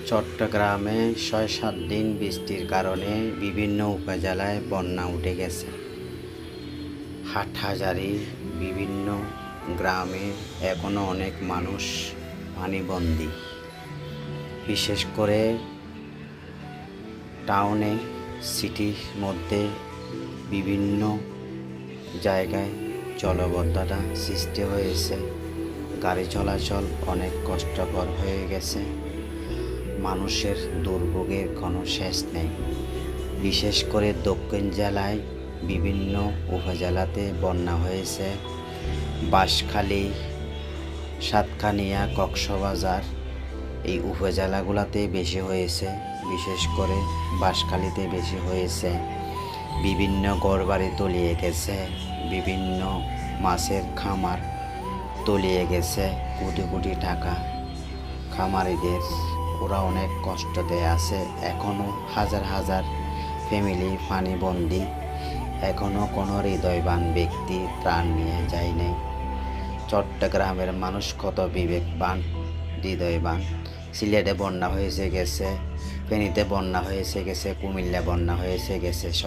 চট্টগ্রামে ৬-৭ দিন বৃষ্টির কারণে বিভিন্ন উপজেলায় বন্যা উঠে গেছে। হাটহাজারী বিভিন্ন গ্রামে এখনও অনেক মানুষ পানিবন্দী। বিশেষ করে টাউনে, সিটির মধ্যে বিভিন্ন জায়গায় জলাবদ্ধতা সৃষ্টি হয়েছে। গাড়ি চলাচল অনেক কষ্টকর হয়ে গেছে। মানুষের দুর্ভোগের কোনো শেষ নেই। বিশেষ করে দক্ষিণ জেলায় বিভিন্ন উপজেলাতে বন্যা হয়েছে। বাঁশখালী, সাতকানিয়া, কক্সবাজার এই উপজেলাগুলোতে বেশি হয়েছে। বিশেষ করে বাঁশখালীতে বেশি হয়েছে। বিভিন্ন ঘরবাড়ি তলিয়ে গেছে, বিভিন্ন মাছের খামার তলিয়ে গেছে। কোটি কোটি টাকা খামারিদের, ওরা অনেক কষ্টতে আছে। এখনও হাজার হাজার ফ্যামিলি পানিবন্দী। এখনও কোনো হৃদয়বান ব্যক্তি ত্রাণ নিয়ে যায় নাই। চট্টগ্রামের মানুষ কত বিবেকবান, হৃদয়বান। সিলেটে বন্যা হয়েছে গেছে, ফেনীতে বন্যা হয়েছে গেছে, কুমিল্লা বন্যা হয়েছে গেছে। সব